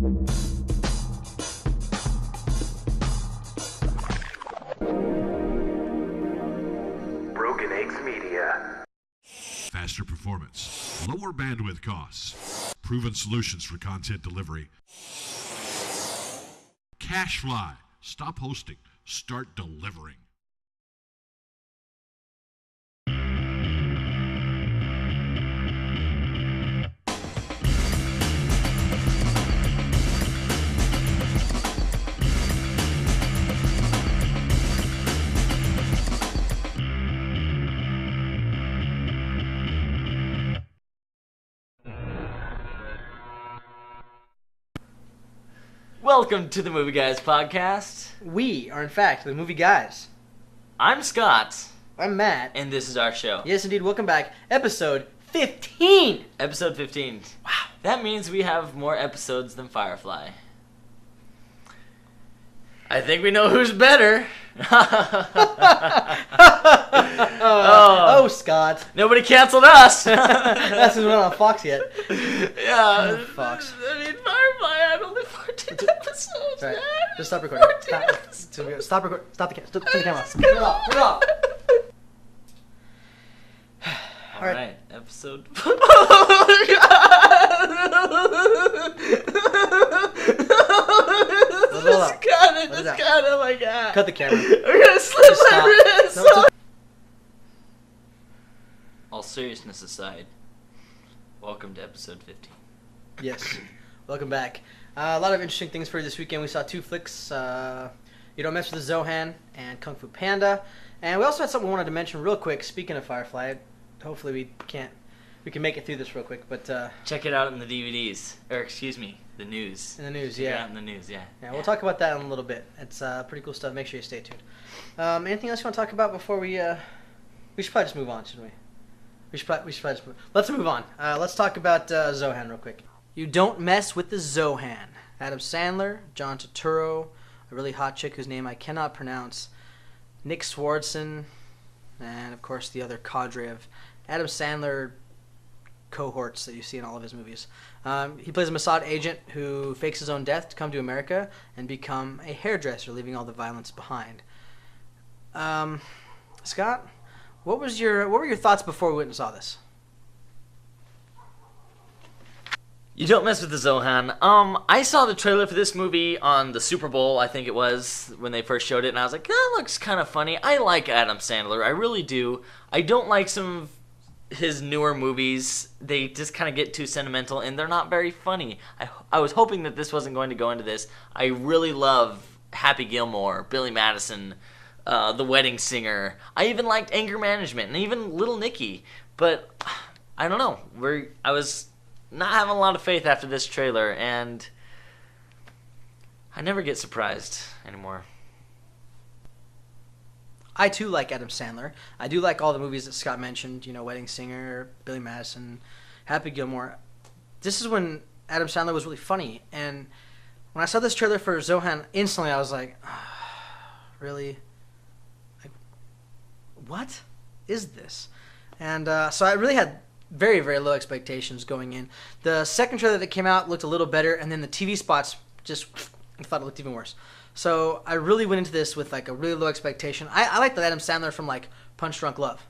Broken Eggs Media. Faster performance, lower bandwidth costs, proven solutions for content delivery. CashFly. Stop hosting. Start delivering. Welcome to the Movie Guys podcast. We are, in fact, the Movie Guys. I'm Scott. I'm Matt. And this is our show. Yes, indeed. Welcome back. Episode 15. Episode 15. Wow. That means we have more episodes than Firefly. I think we know who's better. Oh, Scott. Nobody canceled us. That's because we're not on Fox yet. Yeah. Fox. I mean, Firefly had only 14 episodes. Right. Man. Just stop recording. 14 episodes. Stop recording. Stop the camera. Turn it off. Turn it off. All right. Episode. Oh my god. Cut the camera. I'm gonna slip my wrist. No, All seriousness aside, welcome to episode 15. Yes. Welcome back. A lot of interesting things for you this weekend. We saw two flicks. You Don't Mess with the Zohan and Kung Fu Panda. And we also had something we wanted to mention real quick. Speaking of Firefly, hopefully we can make it through this real quick. But Check it out in the DVDs, or excuse me, the news. in the news, Check it yeah. out in the news, yeah. Yeah, we'll talk about that in a little bit. It's pretty cool stuff. Make sure you stay tuned. Anything else you want to talk about before we should probably just move on, shouldn't we? We should probably just move. Let's move on. Let's talk about Zohan real quick. You Don't Mess with the Zohan. Adam Sandler, John Turturro, a really hot chick whose name I cannot pronounce, Nick Swardson, and of course the other cadre of Adam Sandler cohorts that you see in all of his movies. He plays a Mossad agent who fakes his own death to come to America and become a hairdresser, leaving all the violence behind. Scott, what were your thoughts before we went and saw this? You Don't Mess with the Zohan. I saw the trailer for this movie on the Super Bowl, I think it was, when they first showed it, and I was like, that looks kind of funny. I like Adam Sandler, I really do. I don't like some of his newer movies. They just kind of get too sentimental, and they're not very funny. I was hoping that this wasn't going to go into this. I really love Happy Gilmore, Billy Madison, The Wedding Singer. I even liked Anger Management, and even Little Nicky. But, I don't know. I was not having a lot of faith after this trailer, and I never get surprised anymore. I too like Adam Sandler. I do like all the movies that Scott mentioned, Wedding Singer, Billy Madison, Happy Gilmore. This is when Adam Sandler was really funny, and when I saw this trailer for Zohan, instantly I was like, really? Like, what is this? And so I really had very, very low expectations going in. The second trailer that came out looked a little better, and then the TV spots I thought it looked even worse. So I really went into this with like a really low expectation. I like the Adam Sandler from like Punch Drunk Love,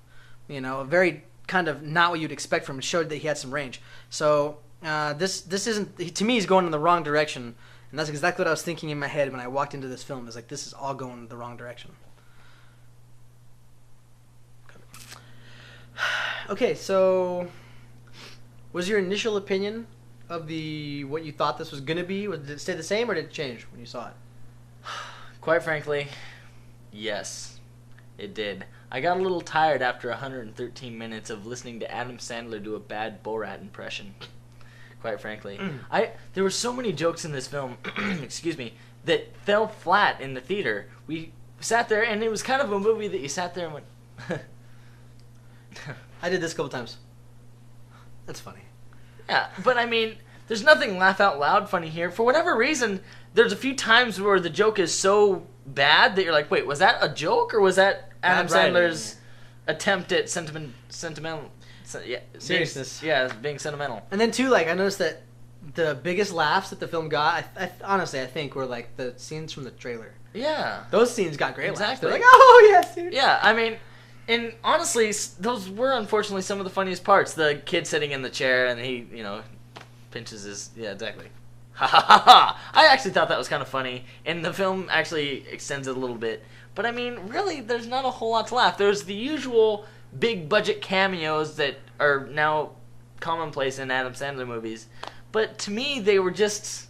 a very kind of not what you'd expect from him. It showed that he had some range. So this isn't, to me, he's going in the wrong direction, and that's exactly what I was thinking in my head when I walked into this film. Is like, this is all going in the wrong direction. Okay, so was your initial opinion of what you thought this was going to be? Did it stay the same, or did it change when you saw it? Quite frankly, yes, it did. I got a little tired after 113 minutes of listening to Adam Sandler do a bad Borat impression. Quite frankly. There were so many jokes in this film, excuse me, that fell flat in the theater. We sat there, and it was kind of a movie that you sat there and went... I did this a couple times. That's funny. Yeah, but I mean, there's nothing laugh out loud funny here. For whatever reason, there's a few times where the joke is so bad that you're like, wait, was that a joke, or was that Adam Sandler's attempt at sentimental seriousness? Being sentimental. And then too, like, I noticed that the biggest laughs that the film got, honestly, I think were like the scenes from the trailer. Yeah. Those scenes got great laughs. Exactly. They're like, oh yes, dude. Yeah, I mean, and honestly, those were unfortunately some of the funniest parts. The kid sitting in the chair and he, pinches his... Yeah, exactly. Ha ha ha ha! I actually thought that was kind of funny, and the film actually extends it a little bit. But I mean, really, there's not a whole lot to laugh. There's the usual big budget cameos that are now commonplace in Adam Sandler movies. But to me, they were just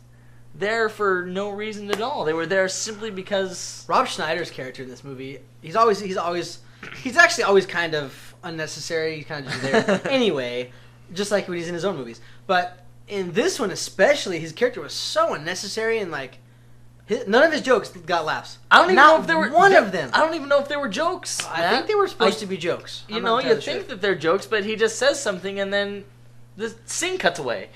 there for no reason at all. They were there simply because... Rob Schneider's character in this movie, he's actually always kind of unnecessary. He's kind of just there anyway, just like when he's in his own movies. But in this one especially, his character was so unnecessary, and like none of his jokes got laughs. I don't even know if there were one of them. I don't even know if they were jokes. I think they were supposed to be jokes. You think that they're jokes, but he just says something and then the scene cuts away.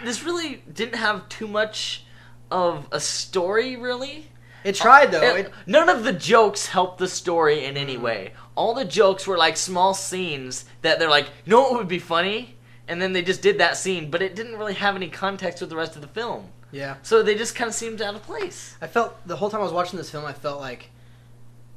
This really didn't have too much of a story, really. It tried though. None of the jokes helped the story in any way. All the jokes were like small scenes that they're like, you know what would be funny? And then they just did that scene, but it didn't really have any context with the rest of the film. Yeah. So they just kind of seemed out of place. I felt, the whole time I was watching this film, I felt like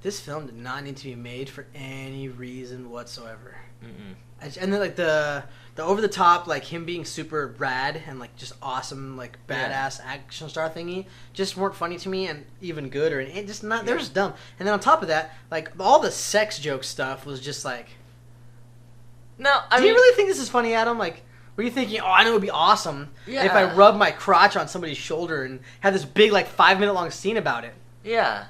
this film did not need to be made for any reason whatsoever. Mm-mm. And then like the over the top, like him being super rad and like just awesome, like badass action star thingy, just weren't funny to me and even good, or it just not. They're just dumb. And then on top of that, like all the sex joke stuff was just like. No, Do you really think this is funny, Adam? Like, were you thinking, oh, I know it would be awesome if I rub my crotch on somebody's shoulder and have this big, like, 5-minute long scene about it? Yeah.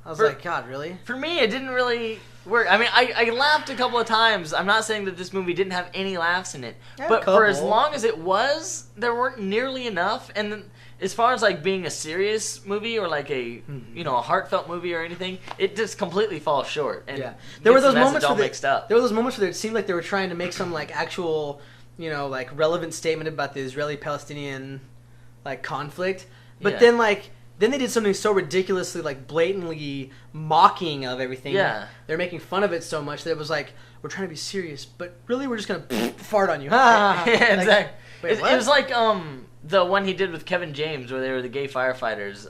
I was like, God, really? For me, it didn't really work. I mean, I laughed a couple of times. I'm not saying that this movie didn't have any laughs in it. But for as long as it was, there weren't nearly enough. And then, as far as, like, being a serious movie or, like, a heartfelt movie or anything, it just completely falls short. And there were those moments There were those moments where it seemed like they were trying to make some, like, actual, like, relevant statement about the Israeli-Palestinian, like, conflict. But then, like... Then they did something so ridiculously, like, blatantly mocking of everything. Yeah. They're making fun of it so much that it was like, we're trying to be serious, but really we're just going to fart on you. Yeah, exactly. Wait, it was like the one he did with Kevin James where they were the gay firefighters.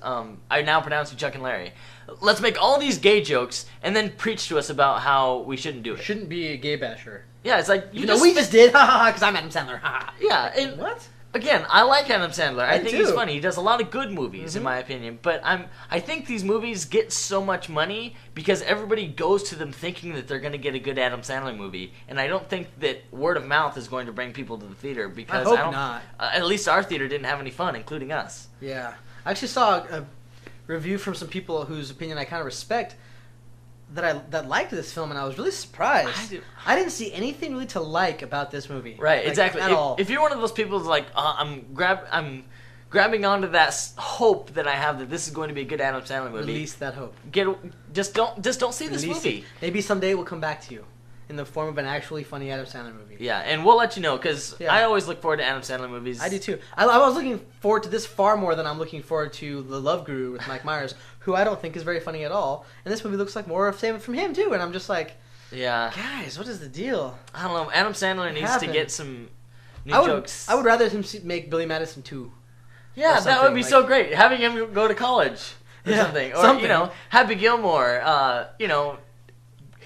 I now pronounce you Chuck and Larry. Let's make all these gay jokes and then preach to us about how we shouldn't do it. Shouldn't be a gay basher. Yeah, it's like... we just did, because I'm Adam Sandler. Yeah. And what? Again, I like Adam Sandler. I think he's too. funny. He does a lot of good movies, in my opinion. But I think these movies get so much money because everybody goes to them thinking that they're going to get a good Adam Sandler movie. And I don't think that word of mouth is going to bring people to the theater because I hope not. At least our theater didn't have any fun, including us. Yeah. I actually saw a review from some people whose opinion I kind of respect that liked this film, and I was really surprised. I didn't see anything really to like about this movie. Right, like, exactly. At all. If you're one of those people who's like, I'm grabbing onto that hope that I have that this is going to be a good Adam Sandler movie. Release that hope. Just don't see this movie. It. Maybe someday we'll come back to you in the form of an actually funny Adam Sandler movie. Yeah, and we'll let you know because I always look forward to Adam Sandler movies. I do too. I was looking forward to this far more than I'm looking forward to The Love Guru with Mike Myers, who I don't think is very funny at all. And this movie looks like more of same from him too. And I'm just like, guys, what is the deal? I don't know. Adam Sandler needs to get some new jokes. I would rather him make Billy Madison 2. Yeah, that would be so great. Having him go to college or something. Or, Happy Gilmore,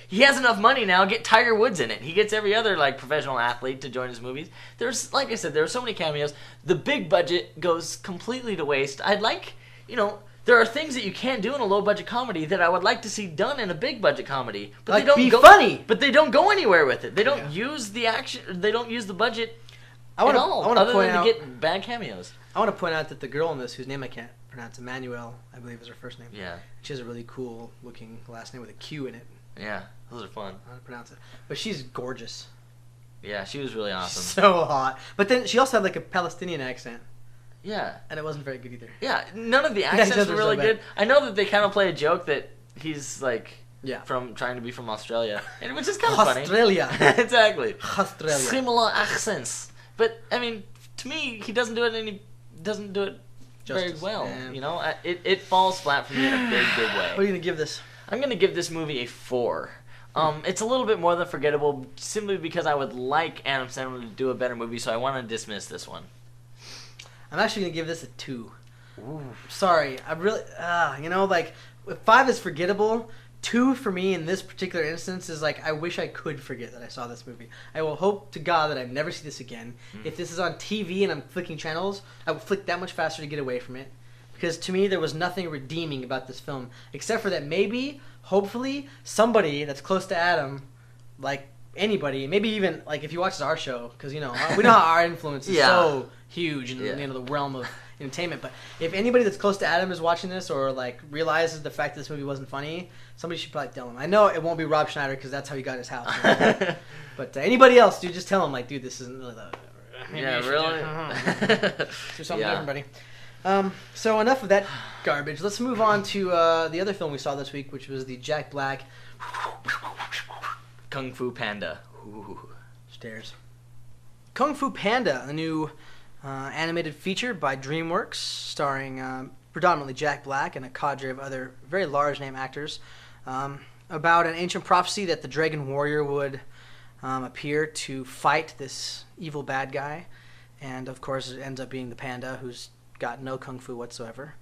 he has enough money now. Get Tiger Woods in it. He gets every other professional athlete to join his movies. There's, like I said, there are so many cameos. The big budget goes completely to waste. I'd like, there are things that you can't do in a low budget comedy that I would like to see done in a big budget comedy. But they don't go funny. But they don't go anywhere with it. They don't use the action. They don't use the budget at all. Other than to get bad cameos. I want to point out that the girl in this, whose name I can't pronounce, Emmanuel, I believe is her first name. Yeah. She has a really cool looking last name with a Q in it. Yeah, those are fun. I don't pronounce it. But she's gorgeous. Yeah, she was really awesome. So hot. But then she also had a Palestinian accent. Yeah. And it wasn't very good either. Yeah, none of the accents were really good. I know that they kind of play a joke that he's from trying to be from Australia, and which is kind of funny. Australia. Exactly. Australia. Similar accents. But I mean, to me, he doesn't do it very well. Yeah. It falls flat for me in a big way. What are you gonna give this? I'm going to give this movie a 4. It's a little bit more than forgettable simply because I would like Adam Sandler to do a better movie, so I want to dismiss this one. I'm actually gonna give this a 2. Ooh. Sorry, I really, like, if 5 is forgettable, 2 for me in this particular instance is like, I wish I could forget that I saw this movie. I will hope to God that I never see this again. If this is on TV and I'm flicking channels, I will flick that much faster to get away from it. Because to me, there was nothing redeeming about this film, except for that maybe, hopefully, somebody that's close to Adam, like anybody, maybe even like if he watches our show, because we know how our influence is so huge in the realm of entertainment. But if anybody that's close to Adam is watching this or like realizes the fact that this movie wasn't funny, somebody should probably tell him. I know it won't be Rob Schneider because that's how he got his house. But anybody else, dude, just tell him like, dude, this isn't really really. Do something different, buddy. So enough of that garbage. Let's move on to the other film we saw this week, which was the Jack Black Kung Fu Panda. Ooh. Stairs. Kung Fu Panda, a new animated feature by DreamWorks, starring predominantly Jack Black and a cadre of other very large name actors, about an ancient prophecy that the Dragon Warrior would appear to fight this evil bad guy, and of course it ends up being the panda who's got no kung fu whatsoever,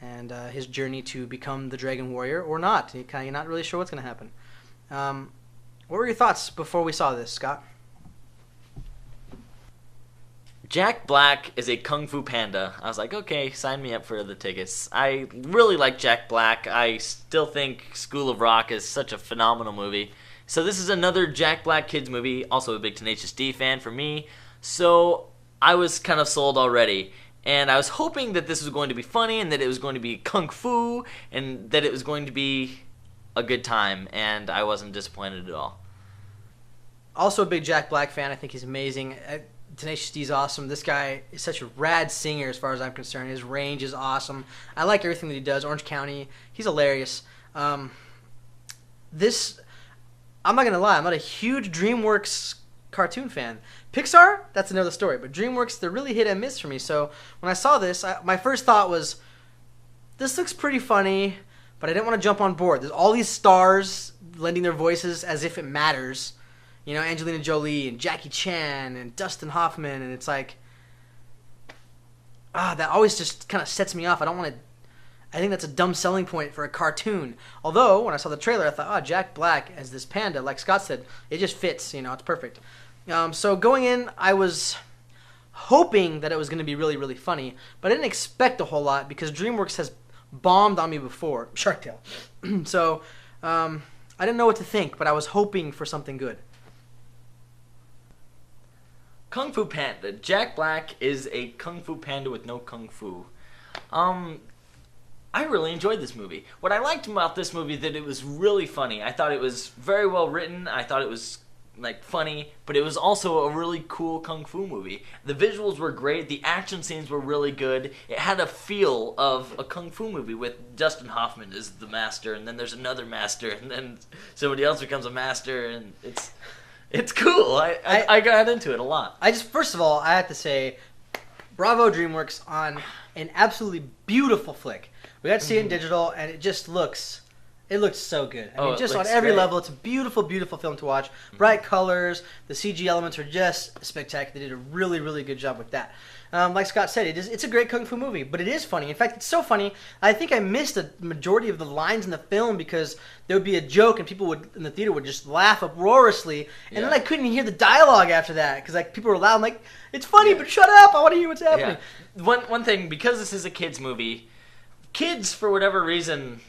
and his journey to become the Dragon Warrior or not. You're not really sure what's going to happen. What were your thoughts before we saw this, Scott? Jack Black is a Kung Fu Panda. I was like, okay, sign me up for the tickets. I really like Jack Black. I still think School of Rock is such a phenomenal movie. So this is another Jack Black kids movie, also a big Tenacious D fan for me. So I was kind of sold already. And I was hoping that this was going to be funny and that it was going to be Kung Fu and that it was going to be a good time. And I wasn't disappointed at all. Also a big Jack Black fan. I think he's amazing. Tenacious D is awesome. This guy is such a rad singer as far as I'm concerned. His range is awesome. I like everything that he does. Orange County, he's hilarious. I'm not going to lie, I'm not a huge DreamWorks cartoon fan. Pixar, that's another story. But DreamWorks, they're really hit and miss for me. So when I saw this, my first thought was, this looks pretty funny, but I didn't want to jump on board. There's all these stars lending their voices as if it matters. Angelina Jolie and Jackie Chan and Dustin Hoffman, and it's like, that always just kind of sets me off. I think that's a dumb selling point for a cartoon. Although, when I saw the trailer, I thought, Jack Black as this panda, like Scott said, it just fits, it's perfect. So going in, I was hoping that it was going to be really, really funny, but I didn't expect a whole lot because DreamWorks has bombed on me before. Shark Tale. So, I didn't know what to think, but I was hoping for something good. Kung Fu Panda. Jack Black is a Kung Fu Panda with no Kung Fu. I really enjoyed this movie. What I liked about this movie that it was really funny. I thought it was very well written. I thought it was funny, but it was also a really cool Kung Fu movie. The visuals were great. The action scenes were really good. It had a feel of a Kung Fu movie with Dustin Hoffman as the master, and then there's another master, and then somebody else becomes a master, and it's cool. I got into it a lot. First of all, I have to say, bravo DreamWorks on an absolutely beautiful flick. We got to see it in digital, and it just looks so good. I mean, just on every level, it's a beautiful, beautiful film to watch. Bright colors, the CG elements are just spectacular. They did a really, really good job with that. Like Scott said, it's a great Kung Fu movie, but it is funny. In fact, it's so funny, I think I missed a majority of the lines in the film because there would be a joke and people in the theater would just laugh uproariously, and then I couldn't hear the dialogue after that because people were loud. I'm like, it's funny, but shut up! I want to hear what's happening. Yeah. One thing, because this is a kids movie, kids for whatever reason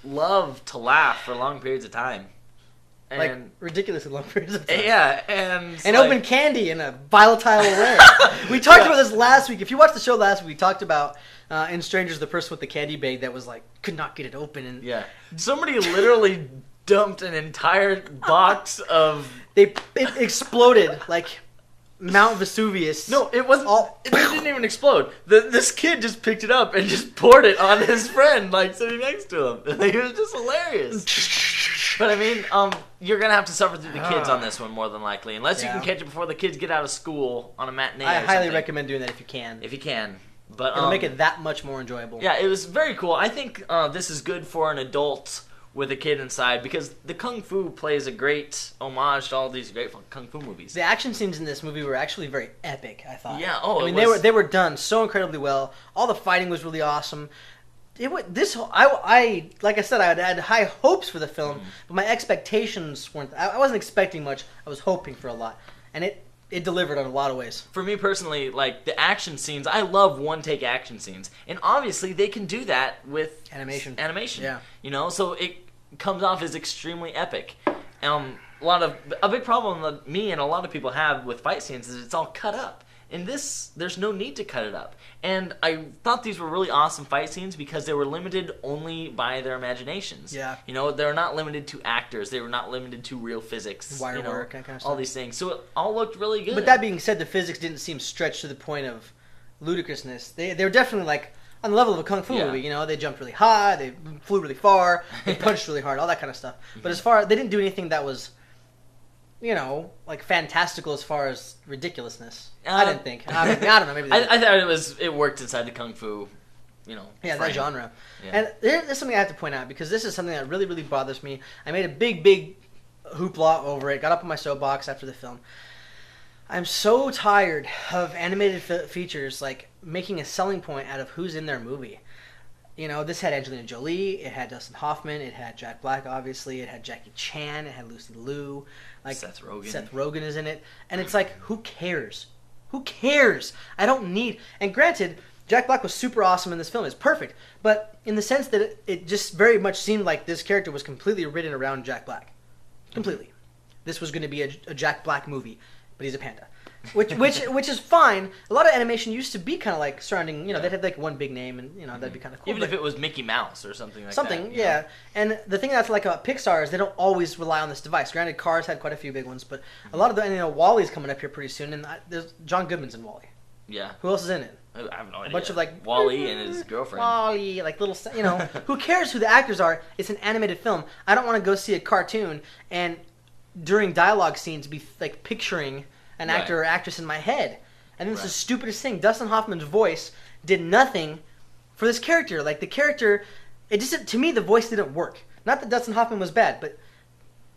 love to laugh for long periods of time. And ridiculously long periods of time. Yeah, and open candy in a volatile way. We talked about this last week. If you watched the show last week, we talked about in Strangers, the person with the candy bag that was could not get it open. And somebody literally dumped an entire box of. It exploded like Mount Vesuvius. No, it wasn't. It didn't even explode. This kid just picked it up and just poured it on his friend, sitting next to him. It was just hilarious. But I mean, you're gonna have to suffer through the kids on this one more than likely, unless you can catch it before the kids get out of school on a matinee. I highly recommend doing that if you can. But it'll make it that much more enjoyable. Yeah, it was very cool. I think this is good for an adult with a kid inside, because the Kung Fu plays a great homage to all these great Kung Fu movies. The action scenes in this movie were actually very epic, I thought. Yeah, I mean, they were done so incredibly well. All the fighting was really awesome. Like I said, I had high hopes for the film, but my expectations weren't. I wasn't expecting much. I was hoping for a lot, and it delivered in a lot of ways. For me personally, like the action scenes, I love one-take action scenes, and obviously they can do that with Animation. Yeah, so it comes off as extremely epic. A big problem that me and a lot of people have with fight scenes is it's all cut up. In this, there's no need to cut it up. And I thought these were really awesome fight scenes because they were limited only by their imaginations. Yeah. They're not limited to actors. They were not limited to real physics. Wire work, that kind of stuff. All these things. So it all looked really good. But that being said, the physics didn't seem stretched to the point of ludicrousness. They were definitely like on the level of a Kung Fu movie. They jumped really high, they flew really far, they punched really hard, all that kind of stuff. But they didn't do anything that was, like fantastical as far as ridiculousness. I didn't think. I don't know. Maybe I thought it worked inside the Kung Fu, Yeah, frame. that genre. Yeah. And there's something I have to point out, because this is something that really, really bothers me. I made a big hoopla over it, got up on my soapbox after the film. I'm so tired of animated features like making a selling point out of who's in their movie. This had Angelina Jolie, it had Dustin Hoffman, it had Jack Black, obviously, it had Jackie Chan, it had Lucy Liu, like Seth Rogen. Seth Rogen is in it, and it's like, who cares? Who cares? I don't need. And granted, Jack Black was super awesome in this film; it's perfect, but in the sense that it just very much seemed like this character was completely written around Jack Black, completely. This was going to be a Jack Black movie, but he's a panda. Which is fine. A lot of animation used to be kind of like surrounding, they'd have like one big name, and that'd be kind of cool. Even if it was Mickey Mouse or something like that. Something, yeah. And the thing that's like about Pixar is they don't always rely on this device. Granted, Cars had quite a few big ones, but a lot of the, Wall-E's coming up here pretty soon, and there's John Goodman's in Wall-E. Yeah. Who else is in it? I have no idea. A bunch of like Wall-E and his girlfriend. Wall-E, like little, who cares who the actors are? It's an animated film. I don't want to go see a cartoon and during dialogue scenes be like picturing an actor or actress in my head. And this is the stupidest thing. Dustin Hoffman's voice did nothing for this character. Like the character, to me the voice didn't work. Not that Dustin Hoffman was bad, but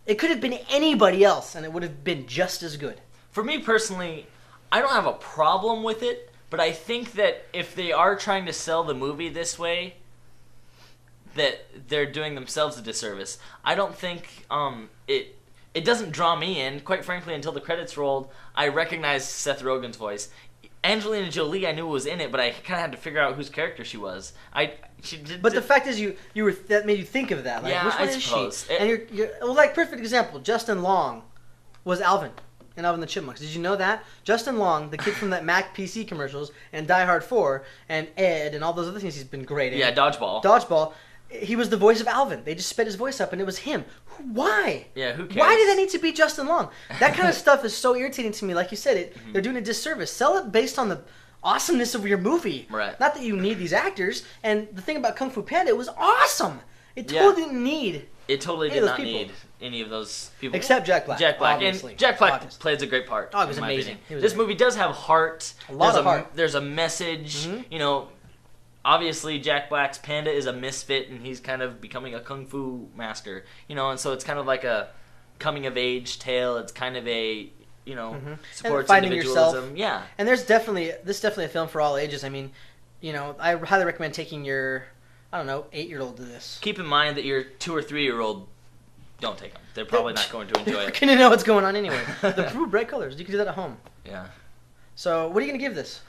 it could have been anybody else and it would have been just as good. For me personally, I don't have a problem with it, but I think that if they are trying to sell the movie this way, that they're doing themselves a disservice. I don't think it doesn't draw me in. Quite frankly, until the credits rolled, I recognized Seth Rogen's voice. Angelina Jolie, I knew was in it, but I kind of had to figure out whose character she was. The fact is, that made you think of that. Like, yeah, which one I is suppose. she? And like perfect example. Justin Long was Alvin in Alvin the Chipmunks. Did you know that? Justin Long, the kid from that Mac PC commercials and Die Hard 4 and Ed and all those other things he's been great in. Yeah, Dodgeball. Dodgeball. He was the voice of Alvin. They just sped his voice up, and it was him. Why? Yeah, who cares? Why did that need to be Justin Long? That kind of stuff is so irritating to me. Like you said, they're doing a disservice. Sell it based on the awesomeness of your movie. Right. Not that you need these actors. And the thing about Kung Fu Panda, it was awesome. It totally didn't need. It totally did not need any of those people. Except Jack Black. Jack Black. Obviously. And Jack Black Obviously. plays a great part. Oh, it was in my amazing. opinion. This movie does have heart. A lot of heart. There's a message. Obviously, Jack Black's Panda is a misfit, and he's kind of becoming a kung fu master. And so it's kind of like a coming-of-age tale. It's kind of a, supports finding individualism. yourself. Yeah. And this is definitely a film for all ages. I mean, I highly recommend taking your, 8-year-old to this. Keep in mind that your 2 or 3-year-old, don't take them. They're probably not going to enjoy They're it. going to know what's going on anyway. The blue bright colors. You can do that at home. Yeah. So, what are you going to give this?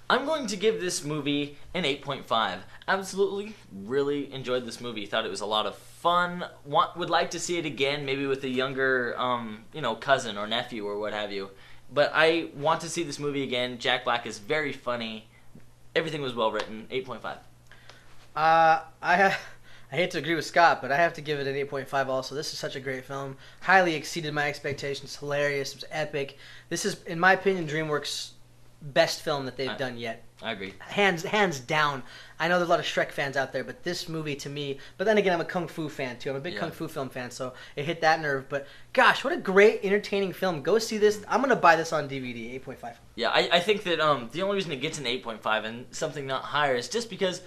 I'm going to give this movie an 8.5. Absolutely, really enjoyed this movie. Thought it was a lot of fun. Would like to see it again, maybe with a younger, cousin or nephew or what have you. But I want to see this movie again. Jack Black is very funny. Everything was well written. 8.5. I hate to agree with Scott, but I have to give it an 8.5 also. This is such a great film. Highly exceeded my expectations. Hilarious. It was epic. This is, in my opinion, DreamWorks' best film that they've done yet. I agree. Hands down. I know there's a lot of Shrek fans out there, but this movie to me, but then again, I'm a Kung Fu fan too. I'm a big Kung Fu film fan, so it hit that nerve. But gosh, what a great, entertaining film. Go see this. I'm going to buy this on DVD, 8.5. Yeah, I think that the only reason it gets an 8.5 and something not higher is just because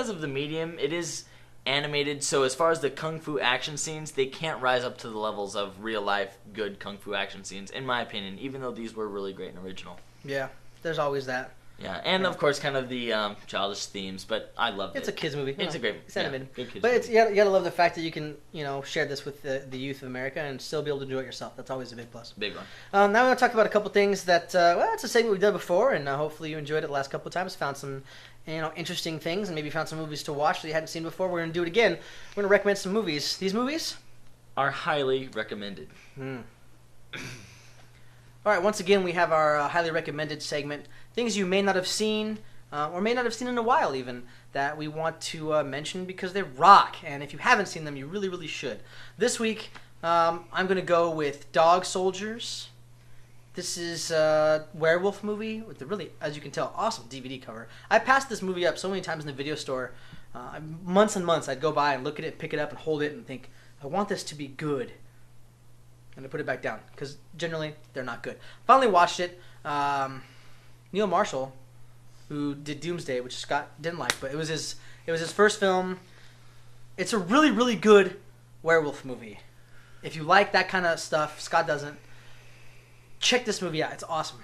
of the medium. It is animated, so as far as the kung fu action scenes, they can't rise up to the levels of real life good kung fu action scenes, in my opinion, even though these were really great and original. Yeah, there's always that. Yeah, and of course, kind of the childish themes, but I loved it. It's a kids movie. It's a great, it's animated. Good kids but movie. it's you gotta love the fact that you can share this with the youth of America and still be able to enjoy it yourself. That's always a big plus. Big one. Now we're gonna talk about a couple things that it's a segment we've done before, and hopefully you enjoyed it the last couple of times. Found some interesting things, and maybe found some movies to watch that you hadn't seen before. We're gonna do it again. We're gonna recommend some movies. These movies are highly recommended. All right, once again, we have our highly recommended segment. Things you may not have seen, or may not have seen in a while even, that we want to mention because they rock. And if you haven't seen them, you really, really should. This week, I'm going to go with Dog Soldiers. This is a werewolf movie with a really, as you can tell, awesome DVD cover. I passed this movie up so many times in the video store. Months and months, I'd go by and look at it, pick it up, and hold it and think, I want this to be good. And I put it back down because generally they're not good. Finally watched it. Neil Marshall, who did Doomsday, which Scott didn't like, but it was his first film. It's a really, really good werewolf movie. If you like that kind of stuff, Scott doesn't. Check this movie out. It's awesome.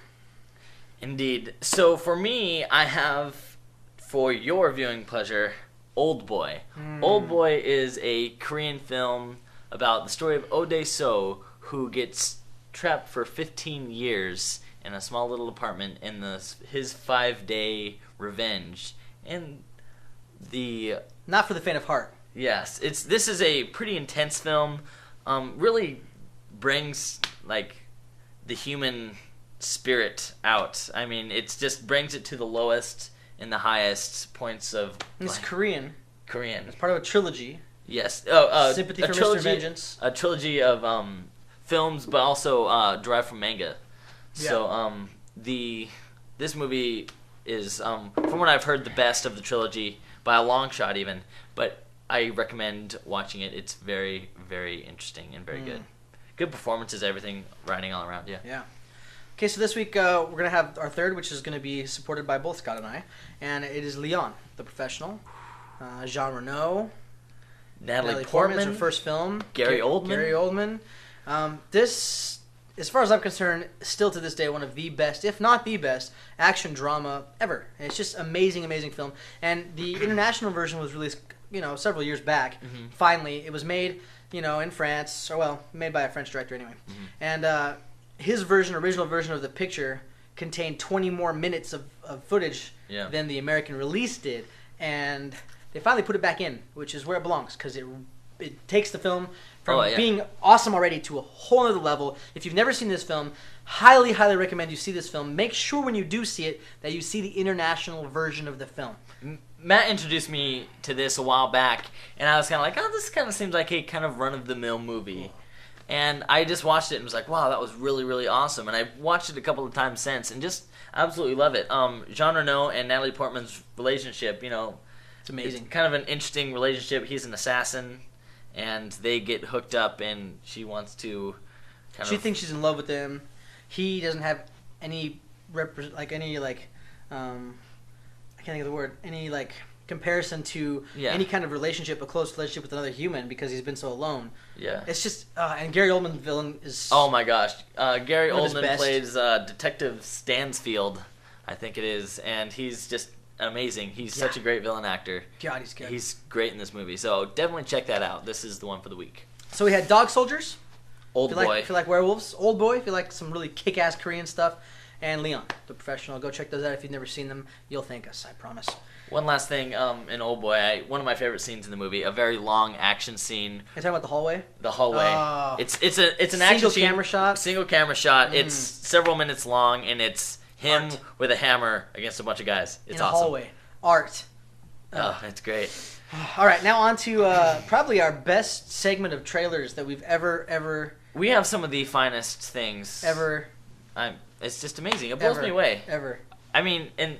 Indeed. So for me, I have, for your viewing pleasure, Old Boy. Old Boy is a Korean film about the story of Oh Dae-so, who gets trapped for 15 years in a small little apartment in his 5-day revenge. And not for the faint of heart. Yes, this is a pretty intense film. Really brings the human spirit out. I mean, it just brings it to the lowest and the highest points of. It's Korean. It's part of a trilogy. Yes. Sympathy for Mr. Vengeance. A trilogy of films, but also derived from manga. Yeah. So this movie is, from what I've heard, the best of the trilogy by a long shot, even. But I recommend watching it. It's very, very interesting and very good. Good performances, everything riding all around. Yeah. Okay, so this week we're gonna have our third, which is gonna be supported by both Scott and I, and it is Leon, the Professional. Jean Reno. Natalie Portman's Portman, her first film. Gary Oldman. This, as far as I'm concerned, still to this day one of the best, if not the best, action drama ever. And it's just amazing, amazing film. And the international version was released, several years back. Finally, it was made, in France, made by a French director anyway. And his original version of the picture contained 20 more minutes of footage than the American release did. And they finally put it back in, which is where it belongs, because it takes the film from being awesome already to a whole other level. If you've never seen this film, highly, highly recommend you see this film. Make sure when you do see it that you see the international version of the film. Matt introduced me to this a while back, and I was kind of like, this kind of seems like a kind of run-of-the-mill movie. And I just watched it and was like, wow, that was really, really awesome. And I watched it a couple of times since and just absolutely love it. Jean Reno and Natalie Portman's relationship, it's amazing. It's kind of an interesting relationship. He's an assassin, and they get hooked up, and she wants to She thinks she's in love with him. He doesn't have any I can't think of the word, any comparison to any kind of relationship, a close relationship with another human, because he's been so alone. Yeah. It's just, and Gary Oldman's villain is... Oh my gosh. Gary Oldman plays Detective Stansfield, I think it is, and he's just amazing. He's such a great villain actor. God, he's good. He's great in this movie, so definitely check that out. This is the one for the week. So we had Dog Soldiers. Old Boy. If you like werewolves. Old Boy, if you like some really kick-ass Korean stuff. And Leon, the Professional. Go check those out. If you've never seen them, you'll thank us, I promise. One last thing, in Old Boy, one of my favorite scenes in the movie, a very long action scene. Are you talking about the hallway? The hallway. Oh. It's an action scene. Single camera shot. It's several minutes long, and it's him with a hammer against a bunch of guys. It's awesome. In a hallway. Art. Oh, it's great. All right, now on to probably our best segment of trailers that we've ever... We have some of the finest things. Ever. It's just amazing. It blows me away. Ever. I mean, and...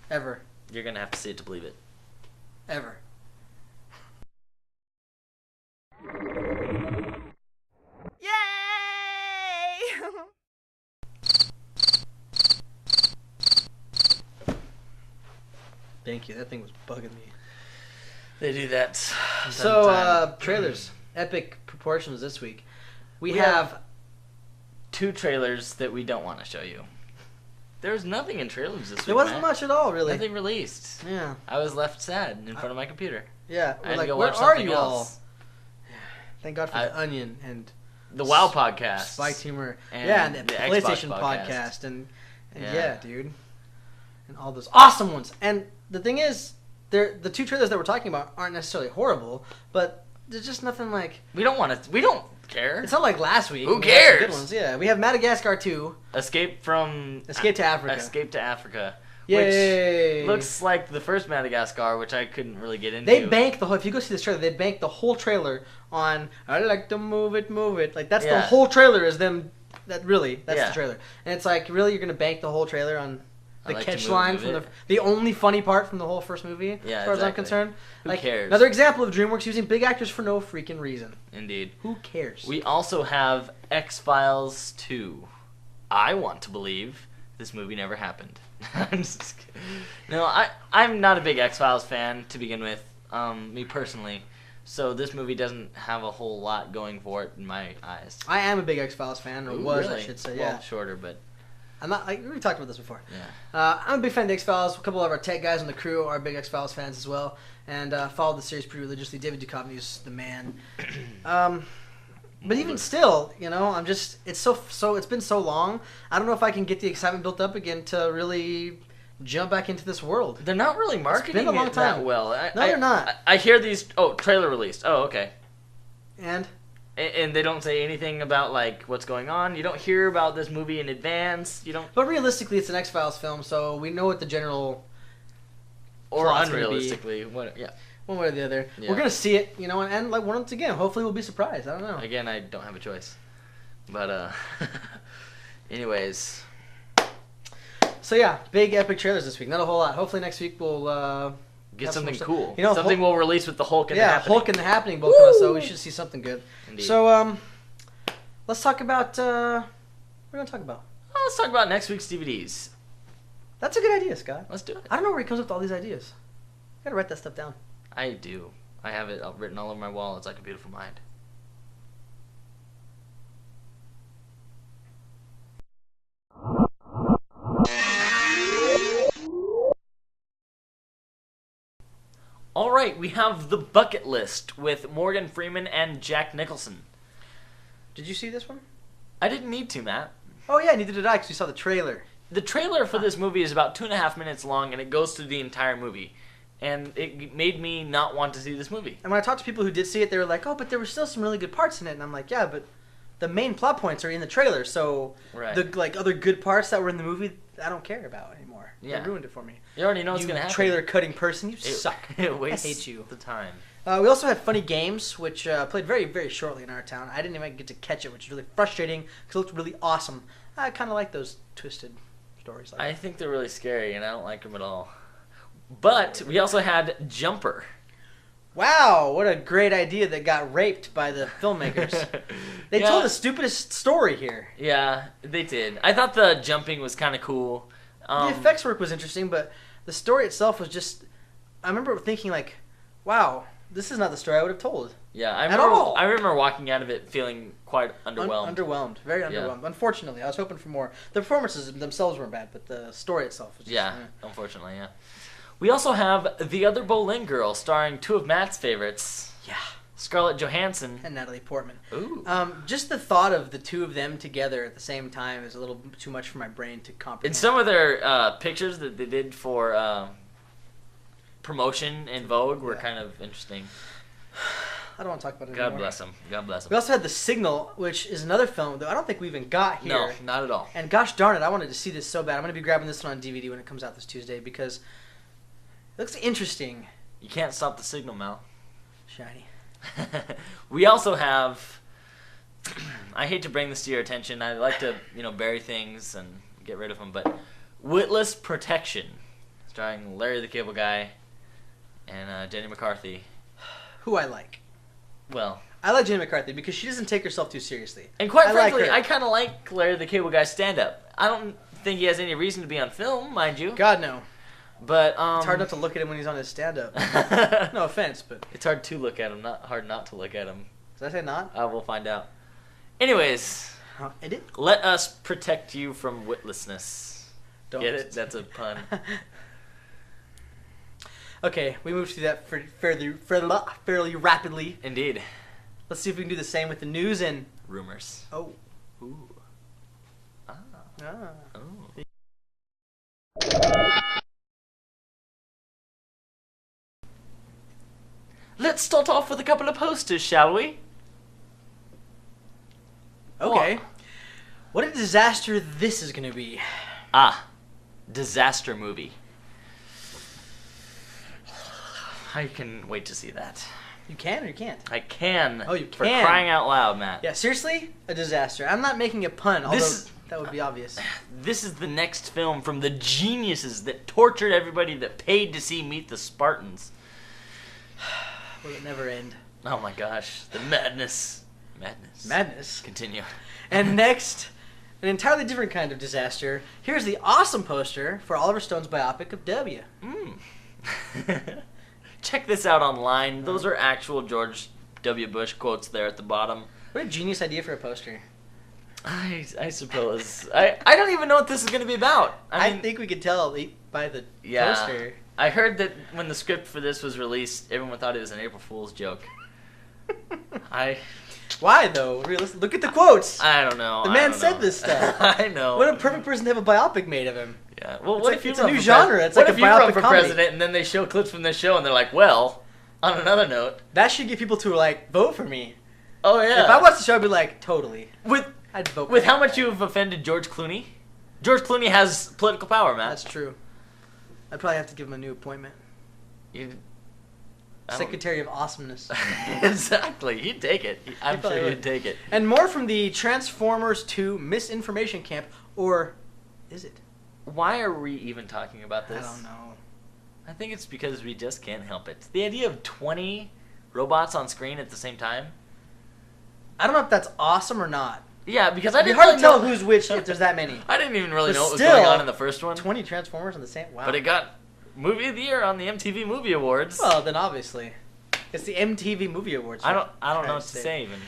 Ever. You're going to have to see it to believe it. Ever. Yay! Thank you. That thing was bugging me. They do that. So, trailers. Epic proportions this week. We have 2 trailers that we don't want to show you. There's nothing in trailers this week. There wasn't much at all, really. Nothing released. Yeah. I was left sad in front of my computer. Yeah. I had to go where watch are something you all? else. Thank God for The Onion and The WoW podcast. Spike Humor. And And the Xbox PlayStation podcast. podcast. And Yeah. yeah, dude. And all those awesome ones. And the thing is, the 2 trailers that we're talking about aren't necessarily horrible, but there's just nothing like... We don't care. It's not like last week. Who We had some cares? Good ones. Yeah, we have Madagascar 2. Escape to Africa. Escape to Africa. Yay! Which looks like the first Madagascar, which I couldn't really get into. They bank the whole... If you go see this trailer, they bank the whole trailer on, I like to move it. Like, that's the whole trailer is them... That's the trailer. And it's like, really, you're going to bank the whole trailer on the catch line from the only funny part from the whole first movie, Yeah, as far as I'm concerned. Who cares? Another example of DreamWorks using big actors for no freaking reason. Indeed. Who cares? We also have X-Files 2. I want to believe this movie never happened. I'm just kidding. No, I'm not a big X-Files fan to begin with, me personally. So this movie doesn't have a whole lot going for it in my eyes. I am a big X-Files fan, or Ooh, was, really? I should say. Well, Yeah. shorter, but... I'm not. We talked about this before. Yeah. I'm a big fan of the X-Files. A couple of our tech guys on the crew are big X-Files fans as well, and followed the series pretty religiously. David Duchovny's the man. But even still, I'm just. It's it's been so long. I don't know if I can get the excitement built up again to really jump back into this world. They're not really marketing been a long it time. that well. They're not. I hear these... Oh, trailer released. Oh, okay. And And they don't say anything about, like, what's going on. You don't hear about this movie in advance. You don't... But realistically, it's an X-Files film, so we know what the general... Or plot's gonna be. unrealistically. What? Yeah. One way or the other. Yeah. We're going to see it, and like, once again, hopefully we'll be surprised. I don't know. Again, I don't have a choice. But, anyways. So, yeah, big epic trailers this week. Not a whole lot. Hopefully next week we'll... Get have some something more cool. stuff. Something we'll release with the Hulk and the Yeah, Happening. Hulk and the Happening both come out, so we should see something good. Indeed. So, let's talk about... what are we going to talk about? Well, let's talk about next week's DVDs. That's a good idea, Scott. Let's do it. I don't know where he comes up with all these ideas. You got to write that stuff down. I do. I have it written all over my wall. It's like a beautiful mind. All right, we have The Bucket List with Morgan Freeman and Jack Nicholson. Did you see this one? I didn't need to, Matt. Oh, yeah, neither did I, because we saw the trailer. The trailer for this movie is about 2.5 minutes long, and it goes through the entire movie. And it made me not want to see this movie. And when I talked to people who did see it, they were like, oh, but there were still some really good parts in it. And I'm like, yeah, but the main plot points are in the trailer, so Right. the other good parts that were in the movie, I don't care about anymore. Yeah. They ruined it for me. You already know what's You going to happen. trailer-cutting person, you suck. It wastes I hate you. the time. We also had Funny Games, which played very, very shortly in our town. I didn't even get to catch it, which is really frustrating because it looked really awesome. I kind of like those twisted stories. Like I think they're really scary, and I don't like them at all. But we also had Jumper. wow, what a great idea that got raped by the filmmakers. They Yeah. told the stupidest story here. Yeah, they did. I thought the jumping was kind of cool. The effects work was interesting, but the story itself was just... I remember thinking, like, wow, this is not the story I would have told. Yeah, At all. I remember walking out of it feeling quite underwhelmed. Underwhelmed. Very Yeah. underwhelmed. Unfortunately, I was hoping for more. The performances themselves weren't bad, but the story itself was just... Yeah, unfortunately, yeah. We also have The Other Boleyn Girl, starring 2 of Matt's favorites. Yeah. Scarlett Johansson. And Natalie Portman. Ooh. Just the thought of the 2 of them together at the same time is a little too much for my brain to comprehend. In some of their pictures that they did for promotion in Vogue were kind of interesting. I don't want to talk about it God anymore. bless them. God bless We them. also had The Signal, which is another film that I don't think we even got here. No, not at all. And gosh darn it, I wanted to see this so bad. I'm going to be grabbing this one on DVD when it comes out this Tuesday because it looks interesting. You can't stop the signal, Mal. Shiny. We also have... I hate to bring this to your attention. I like to, bury things and get rid of them, but Witless Protection, starring Larry the Cable Guy and Jenny McCarthy. Who I like. Well, I like Jenny McCarthy because she doesn't take herself too seriously. and quite I like frankly, her. I kind of like Larry the Cable Guy's stand-up. I don't think he has any reason to be on film, mind you. God, no. But It's hard not to look at him when he's on his stand-up. No offense, but... It's hard to look at him, not hard not to look at him. Did I say not? We'll find out. Anyways, I did. let us protect you from witlessness. Don't. Get it? That's a pun. Okay, we moved through that fairly rapidly. Indeed. Let's see if we can do the same with the news and... Rumors. Oh. Ooh. Ah. Ah. Oh. Let's start off with a couple of posters, shall we? Okay. What a disaster this is going to be. Disaster movie. I can wait to see that. You can or you can't? I can. Oh, you For can. crying out loud, Matt. Yeah, seriously? A disaster. I'm not making a pun, although that would be obvious. This is the next film from the geniuses that tortured everybody that paid to see Meet the Spartans. Will it never end? Oh my gosh. The madness. Madness. Continue. And next, an entirely different kind of disaster. Here's the awesome poster for Oliver Stone's biopic of W. Check this out online. Those are actual George W. Bush quotes there at the bottom. What a genius idea for a poster. I suppose. I don't even know what this is going to be about. I mean, think we could tell by the yeah, poster. I heard that when the script for this was released, everyone thought it was an April Fool's joke. Why, though? Look at the quotes. I don't know. The man said this stuff. I know. What a perfect person to have a biopic made of him. Yeah. Well, It's what like- if you it's a run new for genre. It's like what a if you run biopic for comedy. president and then they show clips from this show and they're like, well, on another note. That should get people to, like, vote for me. Oh, yeah. If I watched the show, I'd be like, totally. I'd vote With for how that much guy. you've offended George Clooney? George Clooney has political power, Matt. That's true. I'd probably have to give him a new appointment. I don't- Secretary of Awesomeness. Exactly. He'd take it. I'm probably sure would. he'd take it. And more from the Transformers 2 Misinformation Camp, or is it? Why are we even talking about this? I don't know. I think it's because we just can't help it. The idea of 20 robots on screen at the same time. I don't know if that's awesome or not. Yeah, because I It'd be didn't hard to really tell who's which if there's that many. I didn't even really But know what was still, going on in the first one. 20 Transformers on the same... Wow. But it got Movie of the Year on the MTV Movie Awards. Well, then obviously. It's the MTV Movie Awards. I don't know what to say even.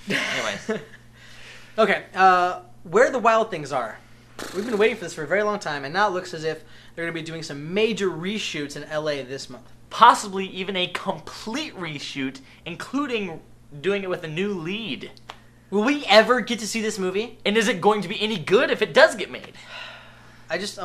Anyways. Okay, Where the Wild Things Are. We've been waiting for this for a very long time, and now it looks as if they're going to be doing some major reshoots in LA this month. Possibly even a complete reshoot, including doing it with a new lead. Will we ever get to see this movie? And is it going to be any good if it does get made? I just,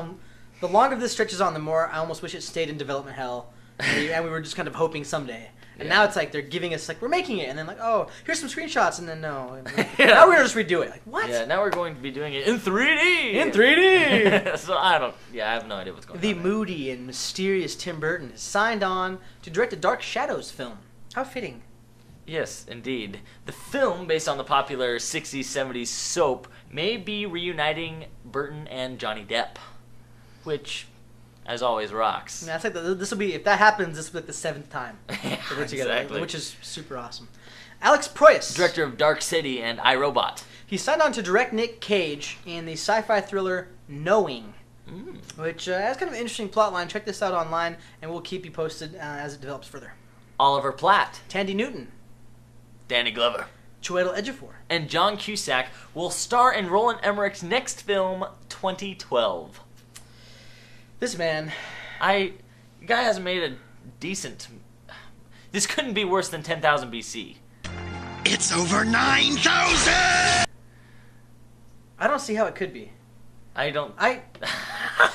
the longer this stretches on, the more I almost wish it stayed in development hell. And we were just kind of hoping someday. And Yeah. now it's like they're giving us, like, we're making it. And then, like, oh, here's some screenshots. And then, no. And Yeah. now we're going to just redo it. Like, what? Yeah, now we're going to be doing it in 3D! In 3D! So I have no idea what's going The on. moody and mysterious Tim Burton is signed on to direct a Dark Shadows film. How fitting. Yes, indeed. The film, based on the popular 60s, 70s soap, may be reuniting Burton and Johnny Depp. Which, as always, rocks. And that's like this will be, if that happens, this will be like the 7th time that we're together, exactly. which is super awesome. Alex Proyas, Director of Dark City and iRobot. he signed on to direct Nick Cage in the sci-fi thriller Knowing, which has kind of an interesting plot line. Check this out online, and we'll keep you posted as it develops further. Oliver Platt, Tandy Newton, Danny Glover, Chiwetel Ejiofor, and John Cusack will star in Roland Emmerich's next film, 2012. this man. The guy hasn't made a decent... This couldn't be worse than 10,000 BC. It's over 9,000! I don't see how it could be. I don't I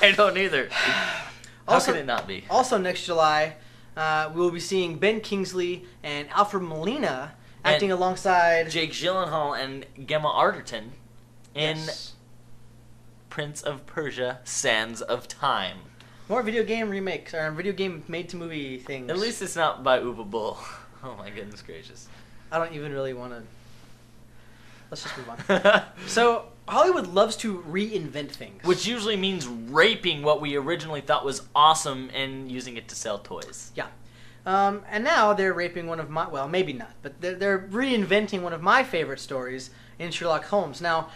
either. How Also- could it not be? Also, next July, we will be seeing Ben Kingsley and Alfred Molina acting And alongside Jake Gyllenhaal and Gemma Arterton in Yes. Prince of Persia: Sands of Time. More video game remakes, or video game made-to-movie things. At least it's not by Uwe Boll. Oh my goodness gracious. I don't even really want to... Let's just move on. So, Hollywood loves to reinvent things. Which usually means raping what we originally thought was awesome and using it to sell toys. Yeah. And now they're raping one of my... Well, maybe not. But they're reinventing one of my favorite stories in Sherlock Holmes. Now,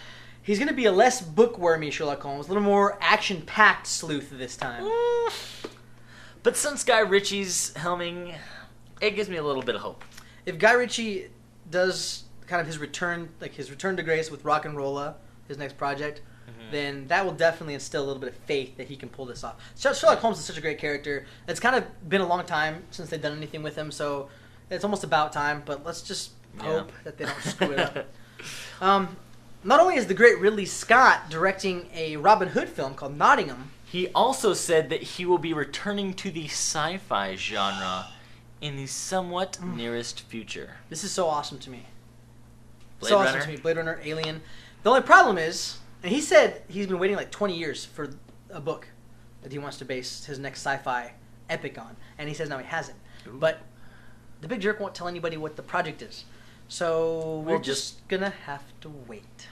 He's going to be a less bookwormy Sherlock Holmes, a little more action-packed sleuth this time. But since Guy Ritchie's helming, it gives me a little bit of hope. If Guy Ritchie does kind of his return to grace with Rock and Rolla, his next project, then that will definitely instill a little bit of faith that he can pull this off. Sherlock Holmes is such a great character. It's kind of been a long time since they've done anything with him, so it's almost about time, but let's just hope that they don't screw it up. Not only is the great Ridley Scott directing a Robin Hood film called Nottingham, he also said that he will be returning to the sci-fi genre in the somewhat nearest future. This is so awesome to me. Blade Runner? Awesome to me. Blade Runner, Alien. The only problem is, and he said he's been waiting like 20 years for a book that he wants to base his next sci-fi epic on, and he says now he hasn't. Ooh. But the big jerk won't tell anybody what the project is, so we're just gonna have to wait.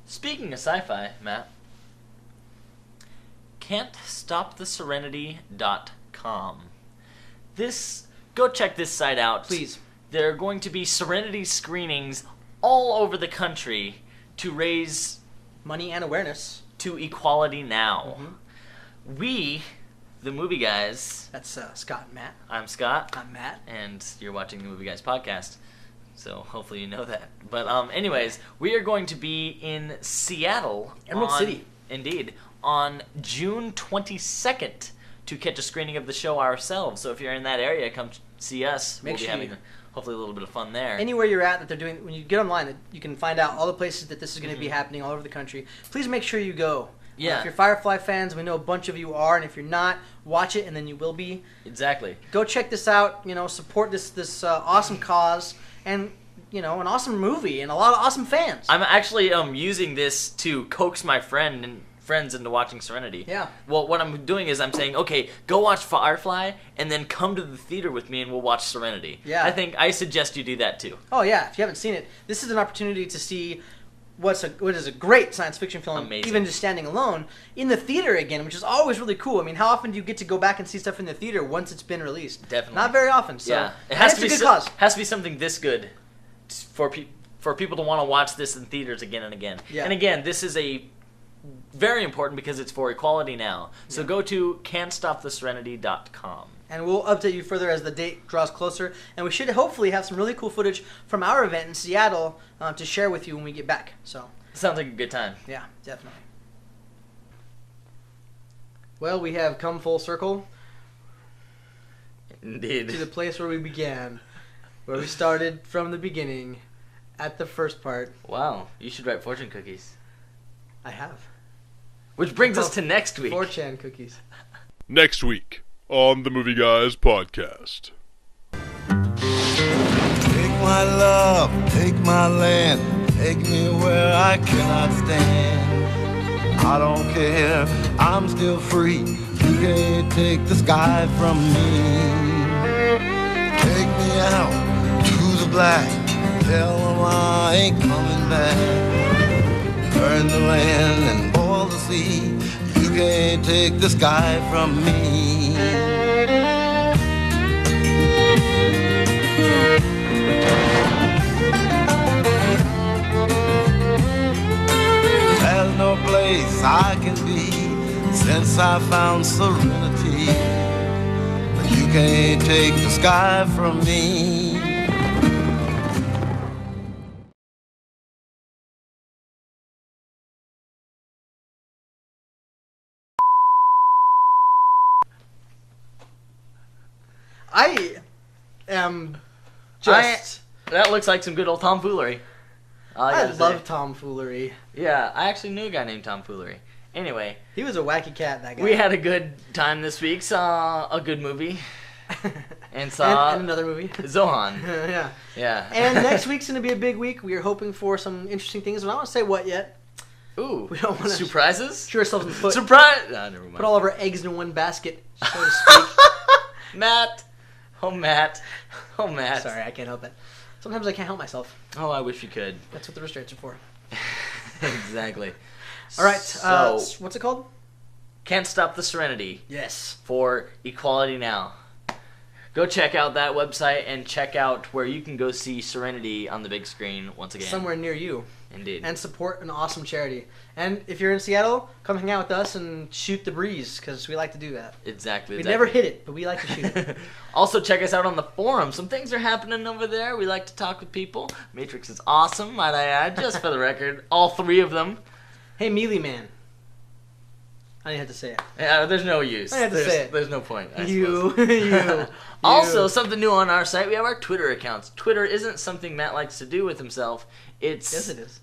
Speaking of sci-fi, Matt, can'tstoptheserenity.com. Go check this site out. Please. There are going to be Serenity screenings all over the country to raise Money and awareness. to equality now. We, the movie guys, That's Scott and Matt. I'm Scott, I'm Matt. and you're watching the Movie Guys podcast. So hopefully you know that. But anyways, we are going to be in Seattle. Emerald City. Indeed. On June 22nd to catch a screening of the show ourselves. So if you're in that area, come see us. Make We'll be sure having hopefully a little bit of fun there. Anywhere you're at that they're doing, when you get online, you can find out all the places that this is going to be happening all over the country. Please make sure you go. Yeah. If you're Firefly fans, we know a bunch of you are, and if you're not, watch it, and then you will be. Exactly. Go check this out. Support this awesome cause, and an awesome movie, and a lot of awesome fans. I'm actually using this to coax my friends into watching Serenity. Yeah. Well, what I'm doing is I'm saying, okay, go watch Firefly, and then come to the theater with me, and we'll watch Serenity. Yeah. I suggest you do that too. Oh yeah, if you haven't seen it, this is an opportunity to see what is a great science fiction film, Amazing. even just standing alone, in the theater again, which is always really cool. I mean, how often do you get to go back and see stuff in the theater once it's been released? Definitely. Not very often. So Yeah, it and has it's to be a good cause. has to be something this good for people to want to watch this in theaters again and again. Yeah. And again, this is a very important because it's for equality now. So go to can'tstoptheserenity.com. And we'll update you further as the date draws closer. And we should hopefully have some really cool footage from our event in Seattle to share with you when we get back. So Sounds like a good time. yeah, definitely. Well, we have come full circle Indeed. to the place where we began, where we started from the beginning, at the first part. Wow, you should write fortune cookies. I have. Which brings us to next week. 4chan cookies. Next week on the Movie Guys podcast. Take my love, take my land, take me where I cannot stand. I don't care, I'm still free. You can't take the sky from me. Take me out to the black, tell them I ain't coming back. Burn the land and boil the sea. You can't take the sky from me. There's no place I can be since I found serenity. But you can't take the sky from me. I am just... That looks like some good old tomfoolery. I love tomfoolery. Yeah, I actually knew a guy named Tomfoolery. Anyway, He was a wacky cat, that guy. we had a good time this week. Saw a good movie. And saw and another movie. Zohan. Yeah. Yeah. And next week's going to be a big week. We are hoping for some interesting things. But I don't want to say what yet. Ooh. We don't want to surprises? shoot ourselves in the foot. Surprise! Never mind. Put all of our eggs in one basket, so to speak. Matt. Oh, Matt. Oh, Matt. Sorry, I can't help it. Sometimes I can't help myself. Oh, I wish you could. That's what the restraints are for. Exactly. All right. So, What's it called? Can't Stop the Serenity Yes. for Equality Now. Go check out that website and check out where you can go see Serenity on the big screen once again. Somewhere near you. Indeed. And support an awesome charity. And if you're in Seattle, come hang out with us and shoot the breeze, because we like to do that. Exactly. We never hit it, but we like to shoot it. Also, check us out on the forum. Some things are happening over there. We like to talk with people. Matrix is awesome, might I add, just for the record. All 3 of them. Hey, Mealy Man. I didn't have to say it. Yeah, there's no use. I had to say it. There's no point. I You. suppose. Also, something new on our site. We have our Twitter accounts. Twitter isn't something Matt likes to do with himself. Yes, it is.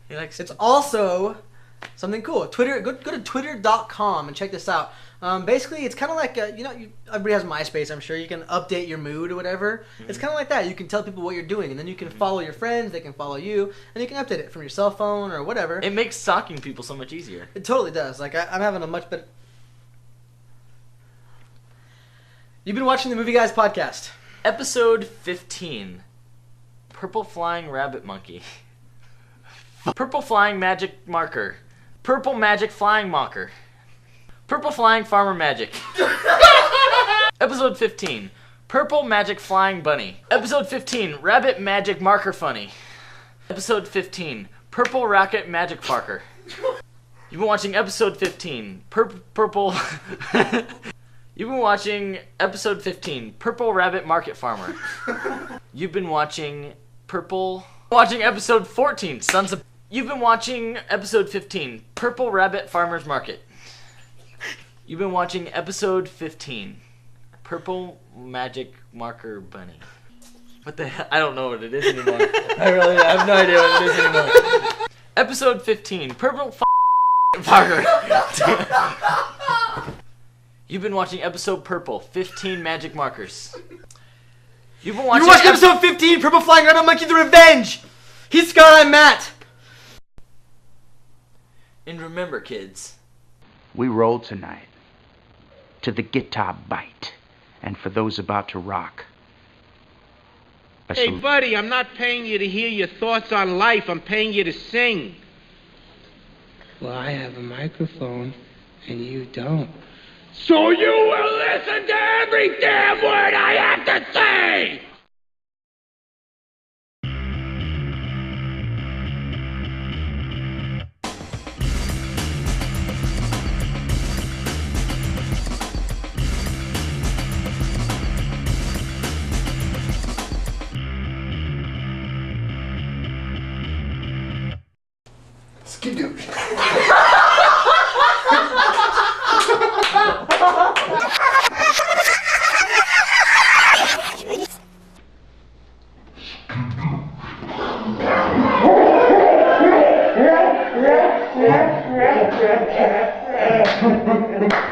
He likes. It's also something cool. Twitter. Go to twitter.com and check this out. Basically, it's kind of like everybody has MySpace. I'm sure you can update your mood or whatever. Mm-hmm. It's kind of like that. You can tell people what you're doing, and then you can follow your friends. They can follow you, and you can update it from your cell phone or whatever. It makes stalking people so much easier. It totally does. Like I'm having a much better. You've been watching the Movie Guys podcast. Episode 15. Purple Flying Rabbit Monkey. Purple Flying Magic Marker. Purple Magic Flying Mocker. Purple Flying Farmer Magic. Episode 15. Purple Magic Flying Bunny. Episode 15. Rabbit Magic Marker Funny. Episode 15. Purple Rocket Magic Parker. You've been watching episode 15. Purple... You've been watching episode 15, Purple Rabbit Market Farmer. You've been watching watching episode 14, Sons of... You've been watching episode 15, Purple Rabbit Farmer's Market. You've been watching episode 15, Purple Magic Marker Bunny. What the hell? I don't know what it is anymore. I have no idea what it is anymore. Episode 15, Purple Parker. You've been watching episode Purple, 15 Magic Markers. You've been watching episode 15, Purple Flying Rabbit Monkey the Revenge! He's Scott, I'm Matt! And remember, kids. We roll tonight to the guitar bite. And for those about to rock. Hey, buddy, I'm not paying you to hear your thoughts on life. I'm paying you to sing. Well, I have a microphone, and you don't. So you will listen to every damn word I have to say!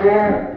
Yeah.